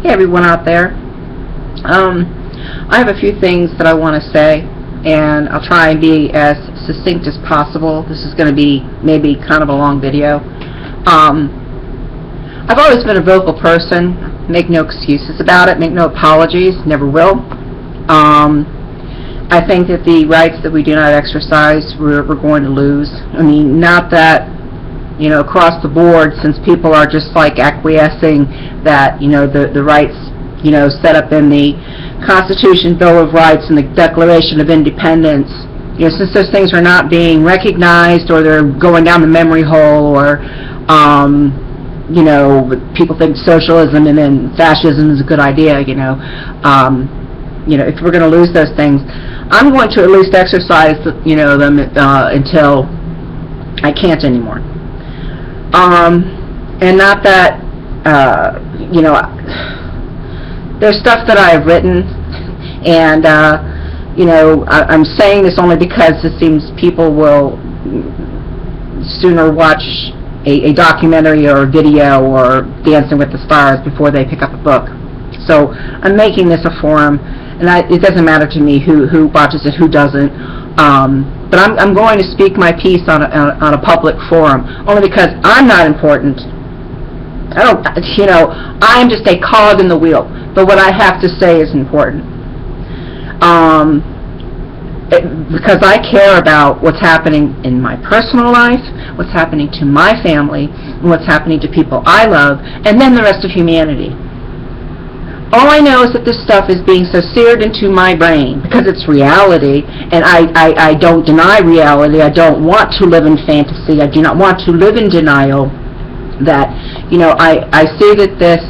Hey everyone out there. I have a few things that I want to say, and I'll try and be as succinct as possible. This is going to be maybe kind of a long video. I've always been a vocal person. Make no excuses about it. Make no apologies. Never will. I think that the rights that we do not exercise, we're going to lose. I mean, not that, across the board, since people are just like acquiescing that, the rights, set up in the Constitution, Bill of Rights, and the Declaration of Independence, since those things are not being recognized, or they're going down the memory hole, or, people think socialism and then fascism is a good idea, if we're going to lose those things, I'm going to at least exercise, them until I can't anymore. And not that, there's stuff that I've written, and, I'm saying this only because it seems people will sooner watch a documentary or a video or Dancing with the Stars before they pick up a book. So I'm making this a forum, and it doesn't matter to me who watches it, who doesn't. But I'm going to speak my piece on a public forum, only because I'm not important. I'm just a cog in the wheel. But what I have to say is important. Because I care about what's happening in my personal life, what's happening to my family, and what's happening to people I love, and then the rest of humanity. All I know is that this stuff is being so seared into my brain because it's reality, and I don't deny reality. I don't want to live in fantasy. I do not want to live in denial that, I see that this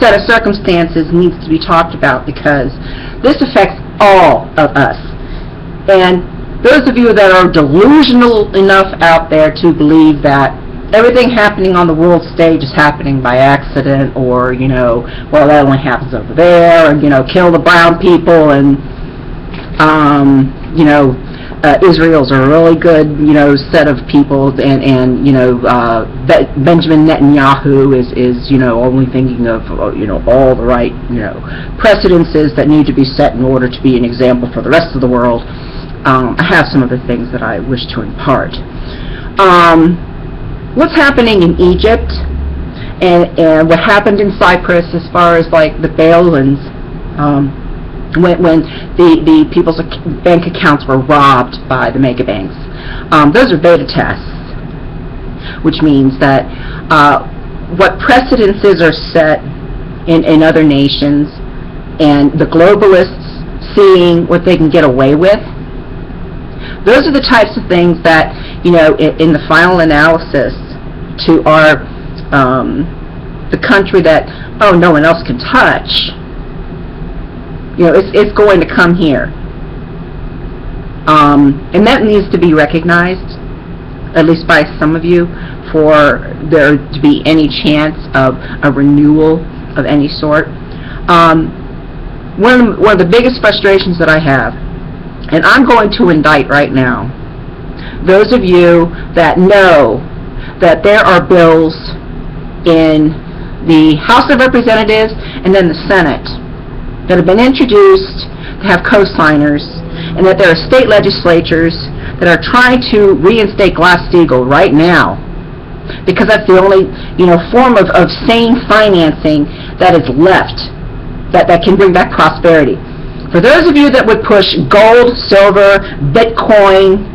set of circumstances needs to be talked about because this affects all of us. And those of you that are delusional enough out there to believe that everything happening on the world stage is happening by accident, or, well, that only happens over there, and, kill the brown people, and, Israel's a really good, set of people, and Benjamin Netanyahu is only thinking of, all the right, precedences that need to be set in order to be an example for the rest of the world. I have some other things that I wish to impart. What's happening in Egypt, and what happened in Cyprus as far as like the bail-ins, when the people's bank accounts were robbed by the mega banks. Those are beta tests, which means that what precedences are set in other nations, and the globalists seeing what they can get away with, those are the types of things that, in the final analysis to our, the country that, no one else can touch, it's going to come here. And that needs to be recognized, at least by some of you, for there to be any chance of a renewal of any sort. One of the biggest frustrations that I have, and I'm going to indict right now, those of you that know that there are bills in the House of Representatives and then the Senate that have been introduced to have co-signers, and that there are state legislatures that are trying to reinstate Glass-Steagall right now, because that's the only form of sane financing that is left that can bring back prosperity. For those of you that would push gold, silver, Bitcoin,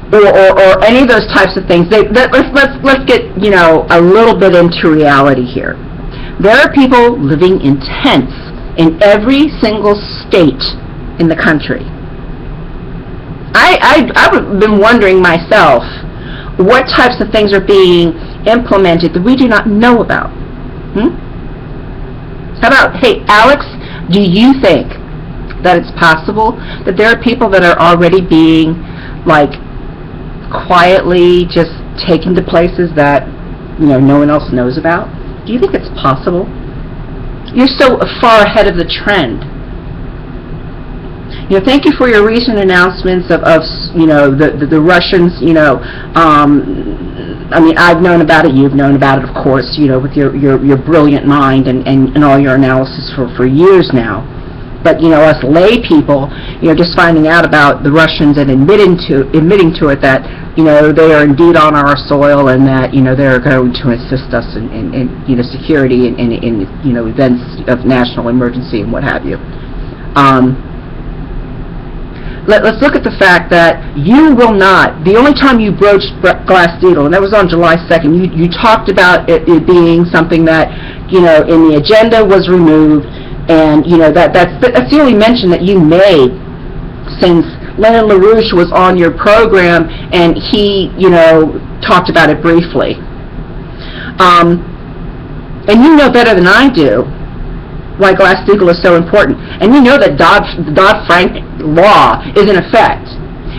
or any of those types of things, let's get a little bit into reality here. There are people living in tents in every single state in the country. I've been wondering myself what types of things are being implemented that we do not know about. How about, hey, Alex, do you think that it's possible that there are people that are already being, quietly just taken to places that, no one else knows about? Do you think it's possible? You're so far ahead of the trend. thank you for your recent announcements of the Russians, I mean, I've known about it, you've known about it, of course, with your brilliant mind and all your analysis for years now. But, us lay people, just finding out about the Russians and admitting to it that, they are indeed on our soil and that, they're going to assist us in security and in events of national emergency and what have you. Let's look at the fact that you will not, the only time you broached Glass-Steagall, and that was on July 2nd, you talked about it being something that, in the agenda was removed, and, that's the only mention that you made since Leonard LaRouche was on your program, and he, talked about it briefly. And you know better than I do why Glass-Steagall is so important. And you know that Dodd-Frank law is in effect,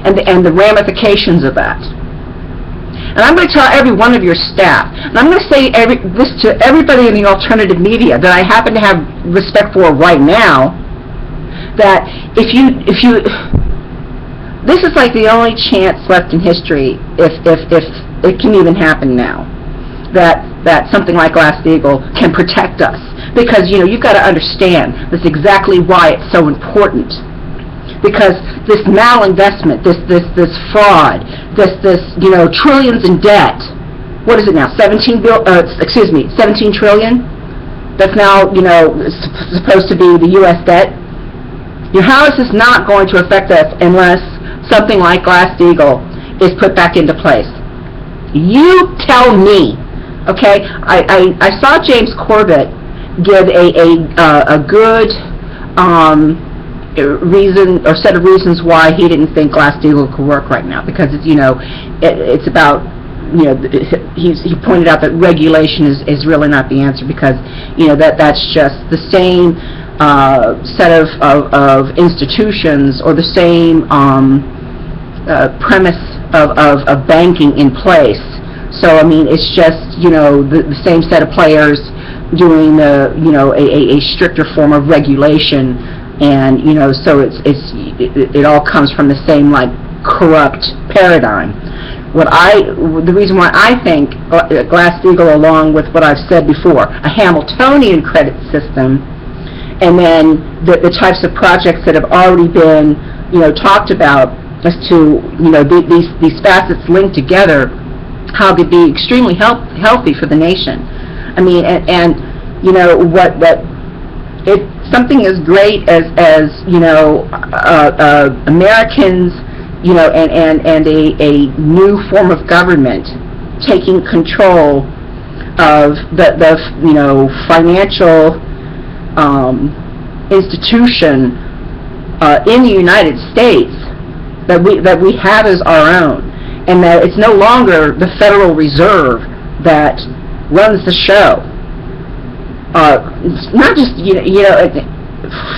and the ramifications of that. And I'm going to tell every one of your staff, and I'm going to say this to everybody in the alternative media that I happen to have respect for right now, that if you this is like the only chance left in history, if it can even happen now, that something like Glass-Steagall can protect us. Because, you've got to understand, that's exactly why it's so important. Because this malinvestment, this fraud, this trillions in debt, what is it now, 17 trillion? That's now, supposed to be the U.S. debt. How is this not going to affect us unless something like Glass-Steagall is put back into place? You tell me, okay? I saw James Corbett give a good reason or set of reasons why he didn't think Glass-Steagall could work right now, because it's it's about he pointed out that regulation is really not the answer, because that's just the same set of institutions or the same premise of banking in place. So I mean, it's just the same set of players doing a stricter form of regulation, and so it all comes from the same corrupt paradigm. The reason why I think Glass-Steagall, along with what I've said before, a Hamiltonian credit system, and then the types of projects that have already been talked about as to these facets linked together, how it could be extremely healthy for the nation. I mean, and what if something as great as Americans, and a new form of government taking control of the financial institution in the United States that we have as our own, and that it's no longer the Federal Reserve that runs the show. It's not just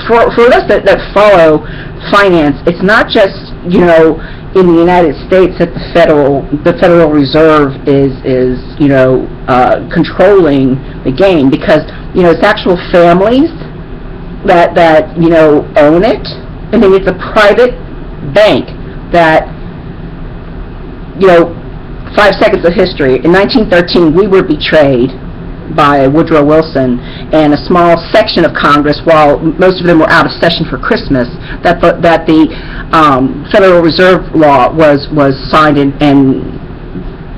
for us that follow finance. It's not just in the United States that the Federal Reserve is controlling the game, because it's actual families that own it, and then it's a private bank that 5 seconds of history. In 1913, we were betrayed by Woodrow Wilson and a small section of Congress, while most of them were out of session for Christmas, that the Federal Reserve law was signed and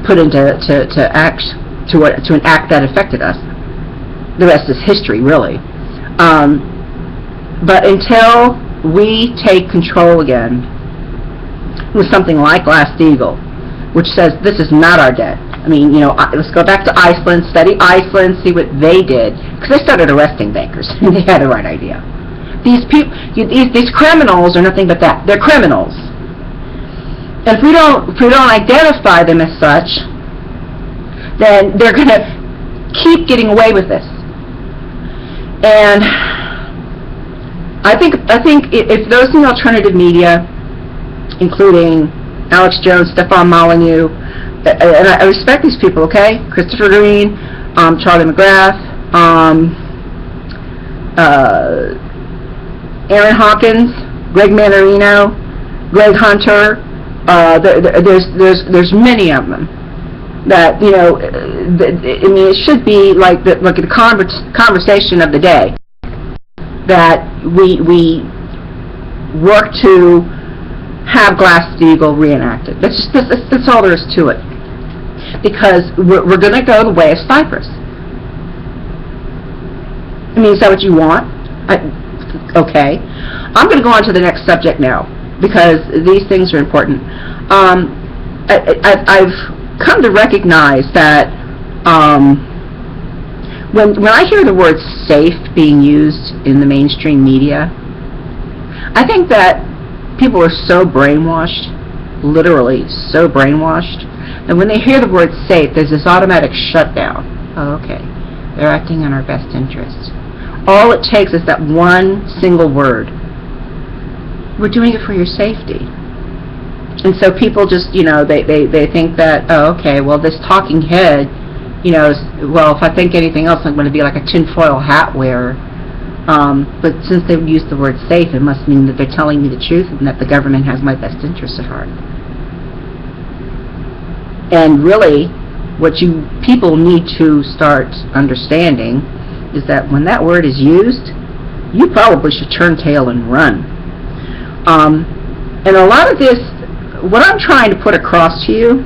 put into an act that affected us. The rest is history, really. But until we take control again with something like Glass-Steagall, which says this is not our debt. I mean, let's go back to Iceland, study Iceland, see what they did, because they started arresting bankers, and they had the right idea. These people, these criminals are nothing but that. They're criminals. And if we don't identify them as such, then they're going to keep getting away with this. And I think if those in the alternative media, including Alex Jones, Stefan Molyneux, and I respect these people, okay? Christopher Green, Charlie McGrath, Aaron Hawkins, Greg Manarino, Greg Hunter. There's many of them that, you know, I mean, it should be like the conversation of the day, that we work to have Glass-Steagall reenacted. That's all there is to it. Because we're going to go the way of Cyprus. I mean, is that what you want? Okay. I'm going to go on to the next subject now, because these things are important. I've come to recognize that when I hear the word safe being used in the mainstream media, I think that people are so brainwashed, literally so brainwashed, that when they hear the word safe, there's this automatic shutdown. Oh, okay, they're acting in our best interest. All it takes is that one single word. We're doing it for your safety. And so people just, you know, they think that, oh, okay, well, this talking head, you know, well, if I think anything else, I'm going to be like a tinfoil hat wearer. But since they've used the word safe, it must mean that they're telling me the truth and that the government has my best interests at heart. And really, what you people need to start understanding is that when that word is used, you probably should turn tail and run. And a lot of this, what I'm trying to put across to you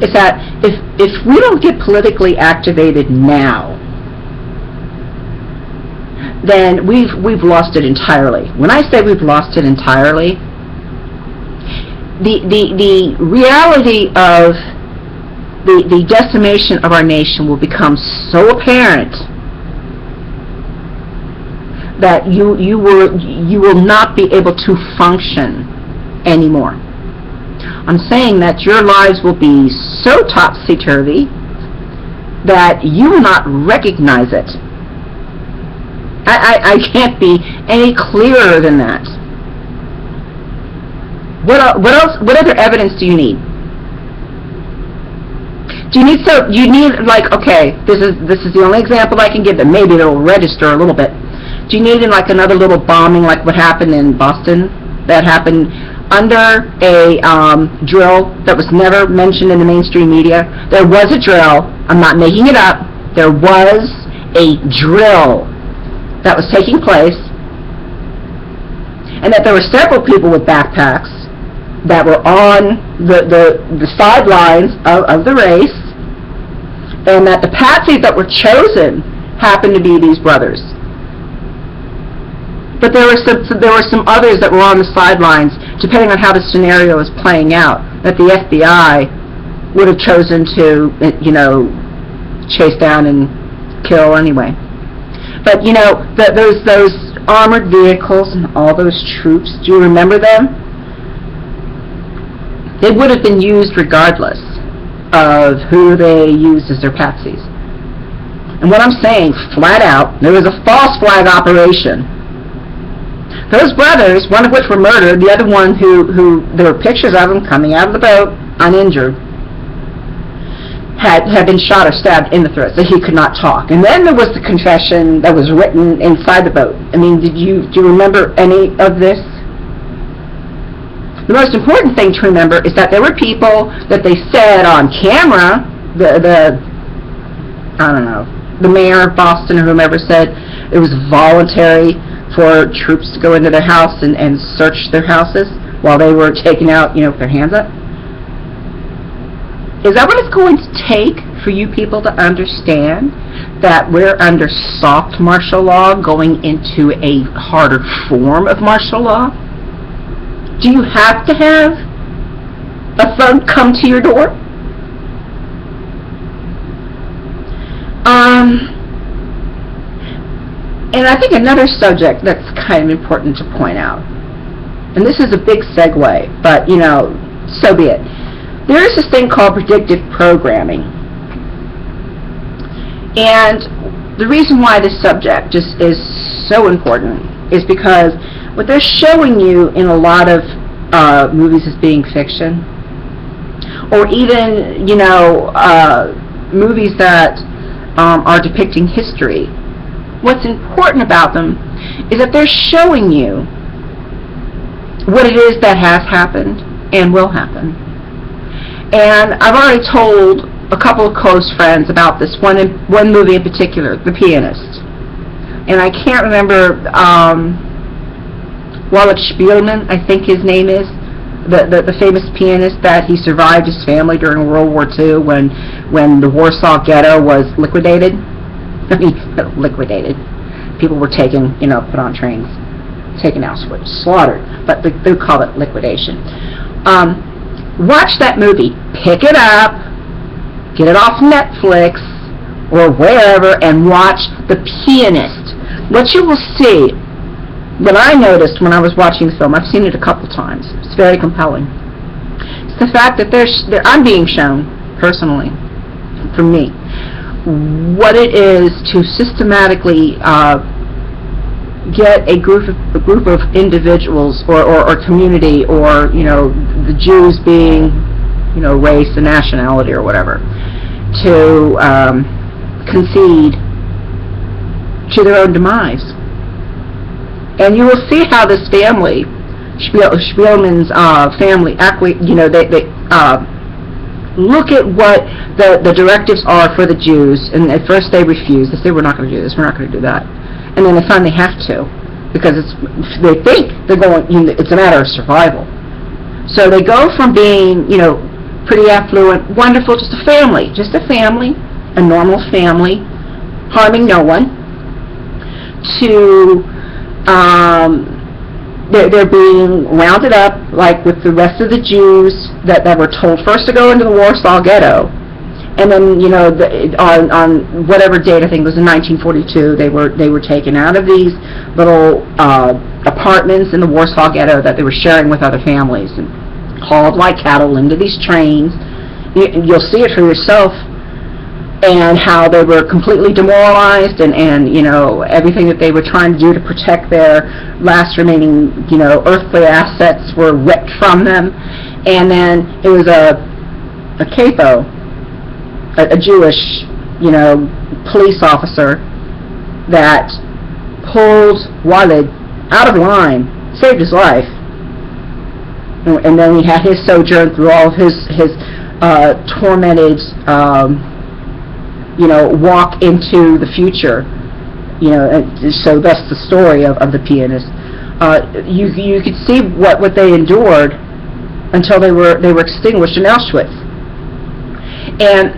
is that if we don't get politically activated now, then we've lost it entirely. When I say we've lost it entirely, the reality of the decimation of our nation will become so apparent that you will not be able to function anymore. I'm saying that your lives will be so topsy-turvy that you will not recognize it. I can't be any clearer than that. What else? What other evidence do you need? Do you need like, okay, this is the only example I can give that maybe it'll register a little bit. Do you need like another little bombing like what happened in Boston? That happened under a drill that was never mentioned in the mainstream media. There was a drill. I'm not making it up. There was a drill that was taking place, and that there were several people with backpacks that were on the sidelines of the race, and that the patsies that were chosen happened to be these brothers. But there were some others that were on the sidelines, depending on how the scenario was playing out, that the FBI would have chosen to, you know, chase down and kill anyway. But, you know, those armored vehicles and all those troops, do you remember them? They would have been used regardless of who they used as their patsies. And what I'm saying, flat out, there was a false flag operation. Those brothers, one of which were murdered, the other one who there were pictures of him coming out of the boat, uninjured, had been shot or stabbed in the throat, so he could not talk. And then there was the confession that was written inside the boat. I mean, do you remember any of this? The most important thing to remember is that there were people that they said on camera, I don't know, the mayor of Boston or whomever said it was voluntary for troops to go into their house and search their houses while they were taken out, you know, with their hands up. Is that what it's going to take for you people to understand that we're under soft martial law going into a harder form of martial law? Do you have to have a thug come to your door? And I think another subject that's kind of important to point out, and this is a big segue, but, you know, so be it. There is this thing called predictive programming. And the reason why this subject is so important is because what they're showing you in a lot of movies as being fiction, or even, you know, movies that are depicting history, what's important about them is that they're showing you what it is that has happened and will happen. And I've already told a couple of close friends about this one movie in particular, The Pianist. And I can't remember, Wallach Spielman, I think his name is, the famous pianist that he survived his family during World War II when the Warsaw Ghetto was liquidated. I mean, liquidated. People were taken, put on trains, taken Auschwitz, slaughtered, but they call it liquidation. Watch that movie. Pick it up, get it off Netflix or wherever, and watch The Pianist. What you will see, what I noticed when I was watching the film, I've seen it a couple times, it's very compelling, it's the fact that I'm being shown, personally, for me, what it is to systematically get a group of individuals or community, or the Jews being race and nationality or whatever, to concede to their own demise. And you will see how this family, Spielman's family, they look at what the directives are for the Jews, and at first they refuse. They say, we're not going to do this, we're not going to do that. And then they finally have to, because they think they're going, it's a matter of survival. So they go from being, pretty affluent, wonderful, just a family, a normal family, harming no one, to they're being rounded up, like with the rest of the Jews that were told first to go into the Warsaw Ghetto, and then on whatever date, I think it was in 1942, they were taken out of these little apartments in the Warsaw Ghetto that they were sharing with other families, and hauled like cattle into these trains. You'll see it for yourself, and how they were completely demoralized, and everything that they were trying to do to protect their last remaining earthly assets were ripped from them. And then it was a capo, a Jewish police officer, that pulled Walid out of line, saved his life, and then he had his sojourn through all of his tormented walk into the future, and so that's the story of The Pianist. You could see what they endured until they were extinguished in Auschwitz. And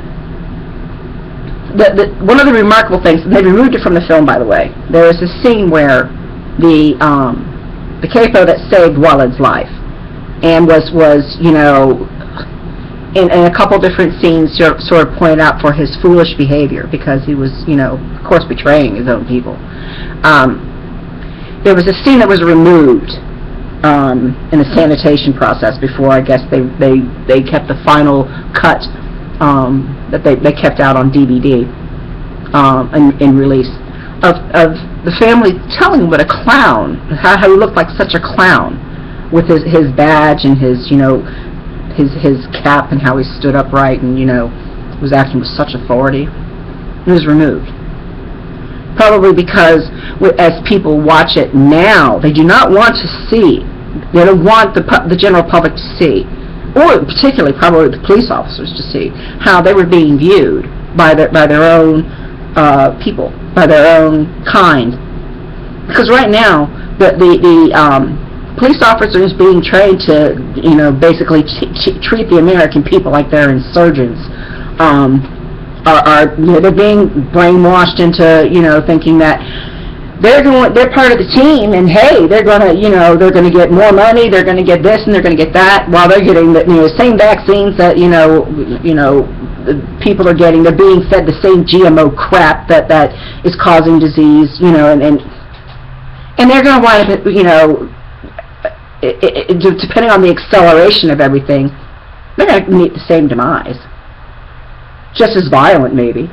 one of the remarkable things, and they removed it from the film, by the way, there is a scene where the capo that saved Walid's life, and was in a couple different scenes sort of pointed out for his foolish behavior, because he was, of course, betraying his own people. There was a scene that was removed in the sanitation process before, I guess, they kept the final cut that they kept out on DVD in release of the family telling what a clown, how he looked like such a clown with his badge and his cap, and how he stood upright and was acting with such authority. It was removed, probably because as people watch it now, they do not want to see. They don't want the general public to see, or particularly probably the police officers to see, how they were being viewed by their own people, by their own kind. Because right now the police officers being trained to, basically treat the American people like they're insurgents, they're being brainwashed into, thinking that they're part of the team, and hey, they're gonna get more money, they're gonna get this and they're gonna get that, while they're getting the same vaccines that people are getting. They're being fed the same GMO crap that is causing disease, and they're gonna wind up, depending on the acceleration of everything, they're going to meet the same demise. Just as violent, maybe.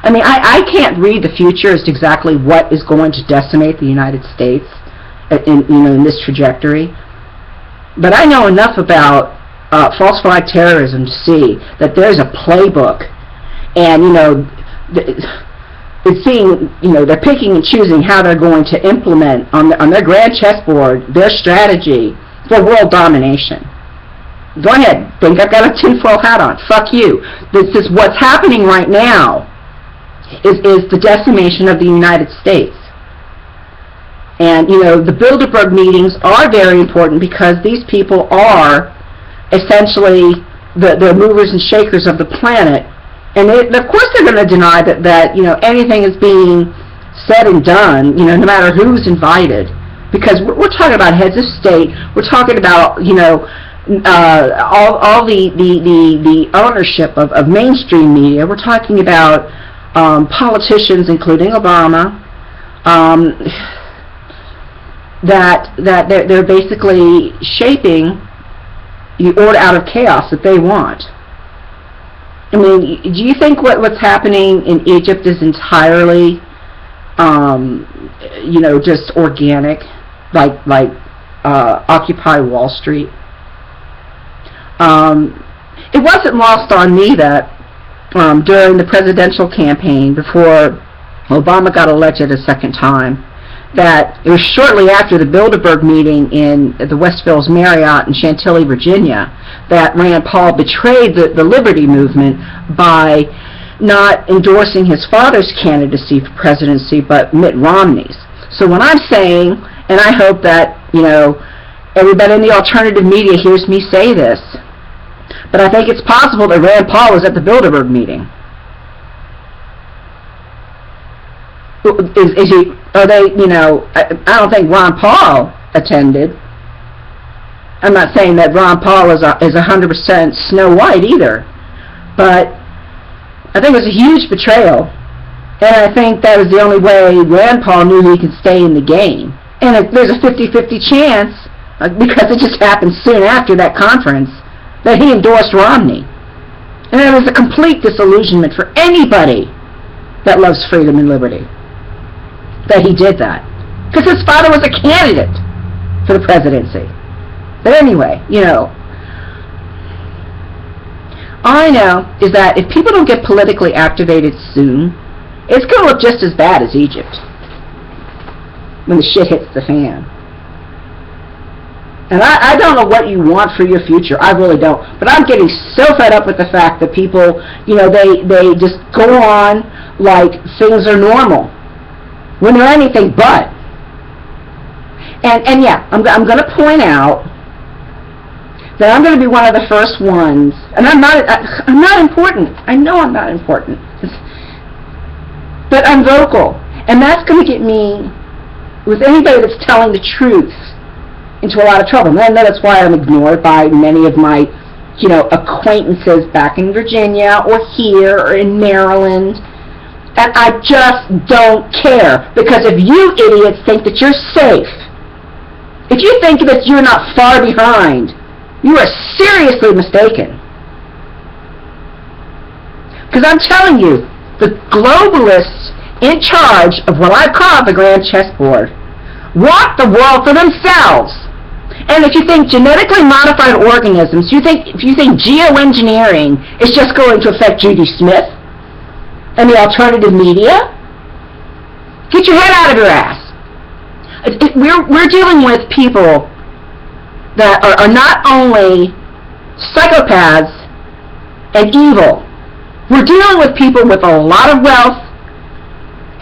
I mean, I can't read the future as to exactly what is going to decimate the United States in this trajectory. But I know enough about false flag terrorism to see that there's a playbook, and it's seeing, they're picking and choosing how they're going to implement on their grand chessboard their strategy for world domination. Go ahead, think I've got a tinfoil hat on. Fuck you. This is what's happening right now. Is the decimation of the United States. And, the Bilderberg meetings are very important because these people are essentially the movers and shakers of the planet. And of course they're going to deny that anything is being said and done, no matter who's invited. Because we're talking about heads of state. We're talking about, all the ownership of mainstream media. We're talking about politicians, including Obama, that they're basically shaping the order out of chaos that they want. I mean, do you think what's happening in Egypt is entirely, just organic, like Occupy Wall Street? It wasn't lost on me that during the presidential campaign, before Obama got elected a second time, that it was shortly after the Bilderberg meeting in the Westville's Marriott in Chantilly, Virginia, that Rand Paul betrayed the Liberty Movement by not endorsing his father's candidacy for presidency, but Mitt Romney's. So when I'm saying, and I hope that, everybody in the alternative media hears me say this, but I think it's possible that Rand Paul was at the Bilderberg meeting. Is he? Are they? I don't think Ron Paul attended. I'm not saying that Ron Paul is 100% Snow White either, but I think it was a huge betrayal, and I think that was the only way Rand Paul knew he could stay in the game. And there's a 50-50 chance, because it just happened soon after that conference, that he endorsed Romney. And it was a complete disillusionment for anybody that loves freedom and liberty that he did that. Because his father was a candidate for the presidency. But anyway, all I know is that if people don't get politically activated soon, it's going to look just as bad as Egypt when the shit hits the fan. And I don't know what you want for your future. I really don't. But I'm getting so fed up with the fact that people, they just go on like things are normal when they're anything but. And yeah, I'm going to point out that I'm going to be one of the first ones. And I'm not important. I know I'm not important. But I'm vocal. And that's going to get me, with anybody that's telling the truth, into a lot of trouble. And I know that's why I'm ignored by many of my, acquaintances back in Virginia or here or in Maryland. And I just don't care. Because if you idiots think that you're safe, if you think that you're not far behind, you are seriously mistaken. Because I'm telling you, the globalists in charge of what I call the grand chessboard want the world for themselves. And if you think genetically modified organisms, if you think geoengineering is just going to affect Judy Smith and the alternative media, get your head out of your ass. We're dealing with people that are not only psychopaths and evil. We're dealing with people with a lot of wealth,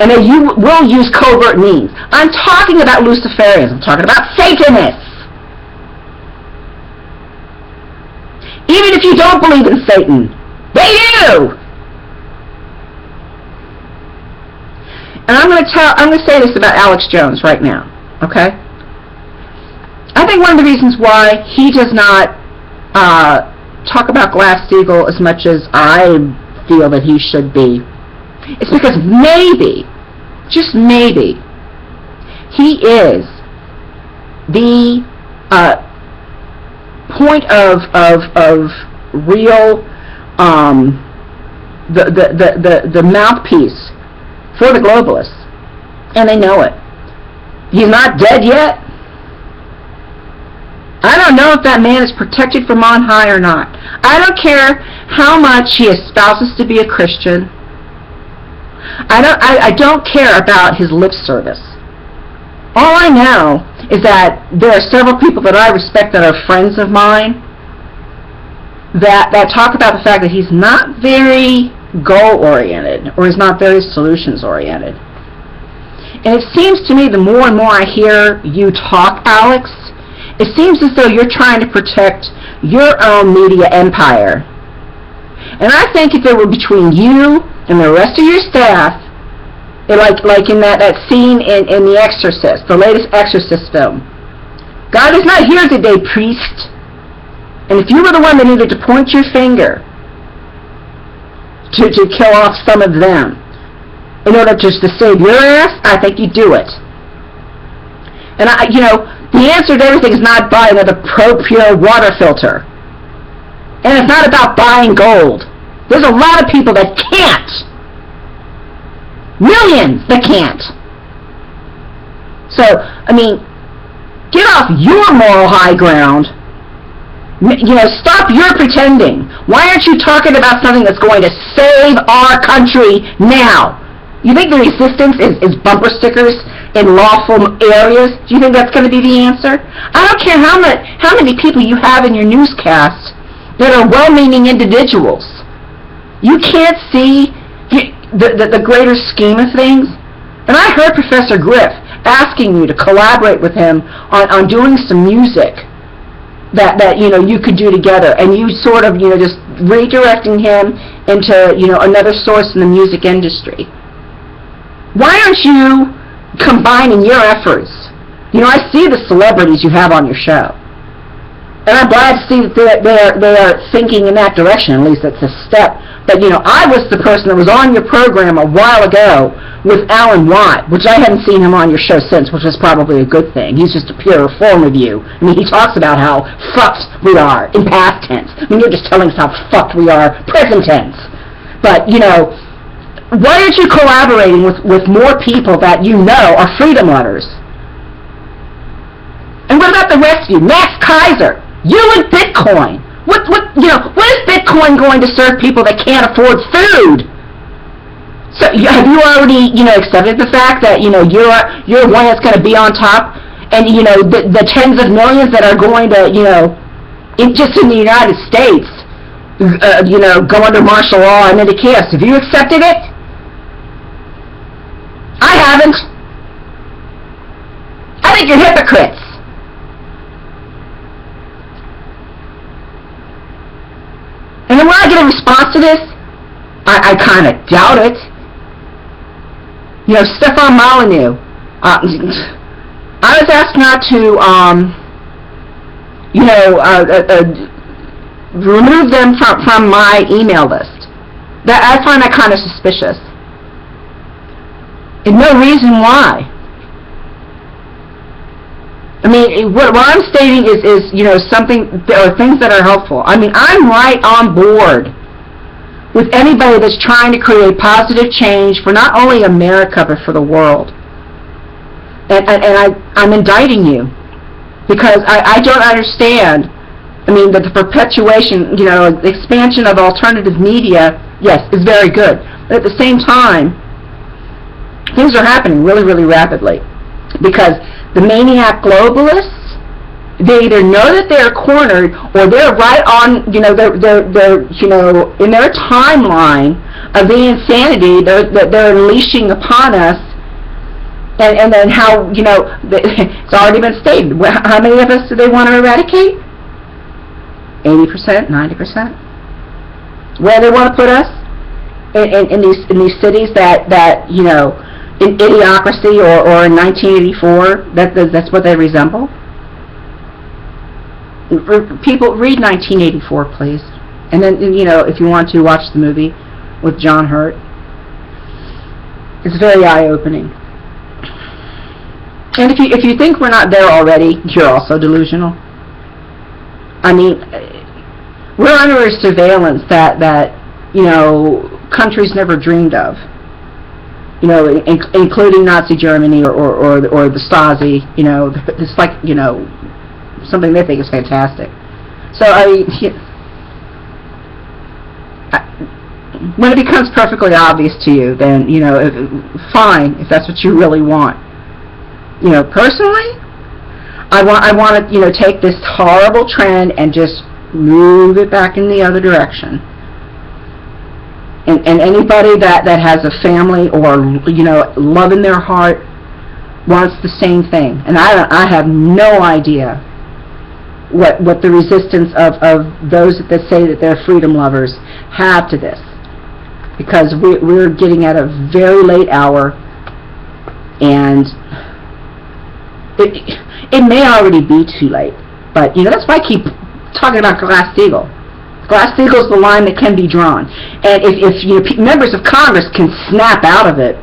and they will use covert means. I'm talking about Luciferians. I'm talking about Satanists. Even if you don't believe in Satan, they do. And I'm going to say this about Alex Jones right now, okay? I think one of the reasons why he does not talk about Glass-Steagall as much as I feel that he should be is because maybe, just maybe, he is the point of real, the mouthpiece for the globalists, and they know it. He's not dead yet. I don't know if that man is protected from on high or not. I don't care how much he espouses to be a Christian. I don't care about his lip service. All I know is that there are several people that I respect that are friends of mine that talk about the fact that he's not very goal-oriented or is not very solutions-oriented. And it seems to me the more and more I hear you talk, Alex, it seems as though you're trying to protect your own media empire. And I think if it were between you and the rest of your staff, like in that scene in The Exorcist, the latest Exorcist film, God is not here today, priest. And if you were the one that needed to point your finger to kill off some of them in order just to save your ass, I think you'd do it. And the answer to everything is not buy another Pro-Pure water filter. And it's not about buying gold. There's a lot of people that can't. Millions that can't. So, get off your moral high ground. Stop your pretending. Why aren't you talking about something that's going to save our country now? You think the resistance is bumper stickers in lawful areas? Do you think that's going to be the answer? I don't care how many people you have in your newscast that are well-meaning individuals. You can't see the greater scheme of things. And I heard Professor Griff asking you to collaborate with him on doing some music that you could do together, and you sort of just redirecting him into another source in the music industry. Why aren't you combining your efforts? I see the celebrities you have on your show, and I'm glad to see that they are thinking in that direction. At least it's a step. But I was the person that was on your program a while ago with Alan Watt, which I haven't seen him on your show since, which is probably a good thing. He's just a pure form of you. He talks about how fucked we are in past tense. You're just telling us how fucked we are present tense. But why aren't you collaborating with more people that are freedom lovers? And what about the rest of you? Max Kaiser, you and Bitcoin. What is Bitcoin going to serve people that can't afford food? So have you already accepted the fact that you're one that's going to be on top, and the tens of millions that are going to just in the United States go under martial law and into chaos? Have you accepted it? I haven't. I think you're hypocrites. And then when I get a response to this, I kind of doubt it. Stefan Molyneux, I was asked not to, remove them from my email list. I find that kind of suspicious. And no reason why. What I'm stating is something, or things that are helpful. I'm right on board with anybody that's trying to create positive change for not only America, but for the world. And I'm indicting you because I don't understand, that the perpetuation, the expansion of alternative media, yes, is very good. But at the same time, things are happening really, really rapidly because the maniac globalists, they either know that they're cornered or they're right on, they're in their timeline of the insanity that they're unleashing upon us, and then how, it's already been stated. How many of us do they want to eradicate? 80%, 90%? Where they want to put us? In these cities that in Idiocracy or in 1984, that's what they resemble. People, read 1984, please. And then, if you want to, watch the movie with John Hurt. It's very eye-opening. And if you think we're not there already, you're also delusional. We're under a surveillance that countries never dreamed of. Including Nazi Germany or the Stasi. It's like, something they think is fantastic. So, when it becomes perfectly obvious to you, then, fine, if that's what you really want. Personally, I want to, take this horrible trend and just move it back in the other direction. And anybody that has a family or, love in their heart wants the same thing. And I have no idea what the resistance of those that say that they're freedom lovers have to this. Because we're getting at a very late hour, and it may already be too late. But, that's why I keep talking about Glass-Steagall. Glass-Steagall is the line that can be drawn. And if members of Congress can snap out of it,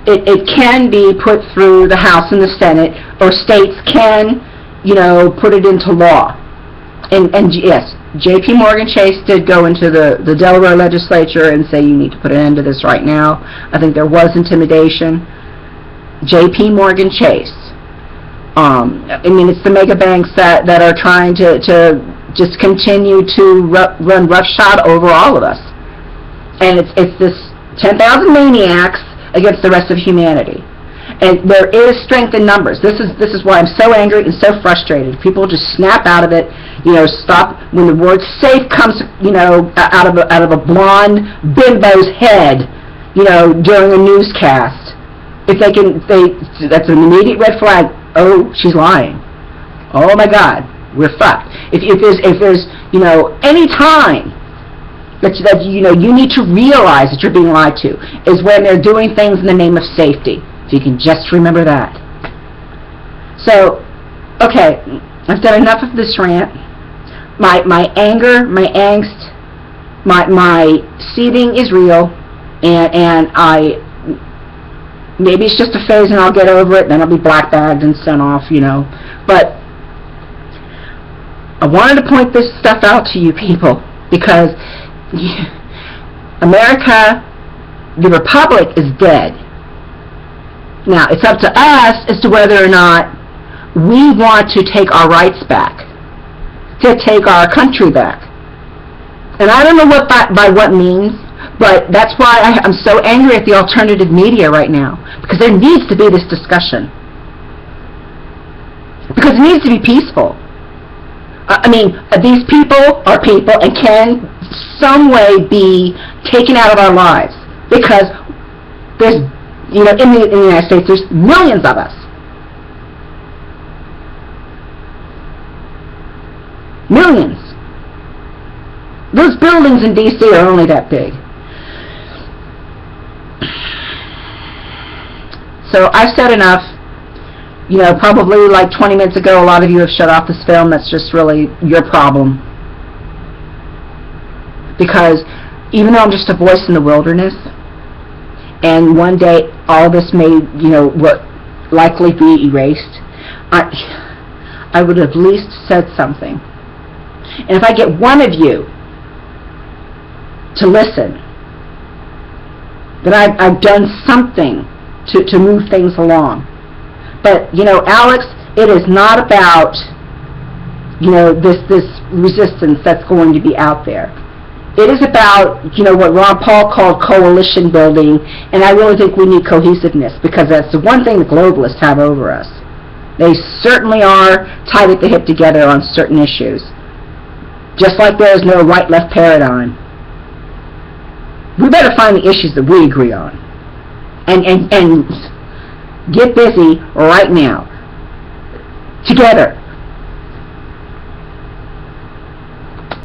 it can be put through the House and the Senate, or states can, put it into law. And yes, J.P. Morgan Chase did go into the Delaware legislature and say you need to put an end to this right now. I think there was intimidation. J.P. Morgan Chase. It's the mega banks that are trying to just continue to run roughshod over all of us. And it's this 10,000 maniacs against the rest of humanity. And there is strength in numbers. This is why I'm so angry and so frustrated. People just snap out of it. Stop when the word safe comes, out of a blonde bimbo's head, during a newscast. If that's an immediate red flag. Oh, she's lying. Oh my God, we're fucked. If there's any time that you need to realize that you're being lied to is when they're doing things in the name of safety. If you can just remember that. So, okay, I've done enough of this rant. My anger, my angst, my seething is real, and maybe it's just a phase and I'll get over it, then I'll be black-bagged and sent off, But I wanted to point this stuff out to you people because America, the Republic, is dead. Now, it's up to us as to whether or not we want to take our rights back, to take our country back. And I don't know what by what means, but that's why I'm so angry at the alternative media right now, because there needs to be this discussion. Because it needs to be peaceful. These people are people and can some way be taken out of our lives, because there's, in the United States, there's millions of us. Millions. Those buildings in D.C. are only that big. So I've said enough. Probably like 20 minutes ago, a lot of you have shut off this film. That's just really your problem. Because even though I'm just a voice in the wilderness, and one day all this may, likely be erased, I would have at least said something. And if I get one of you to listen, then I've done something to move things along. But, Alex, it is not about, this resistance that's going to be out there. It is about, what Ron Paul called coalition building, and I really think we need cohesiveness, because that's the one thing the globalists have over us. They certainly are tied at the hip together on certain issues. Just like there is no right-left paradigm. We better find the issues that we agree on. And get busy right now. Together.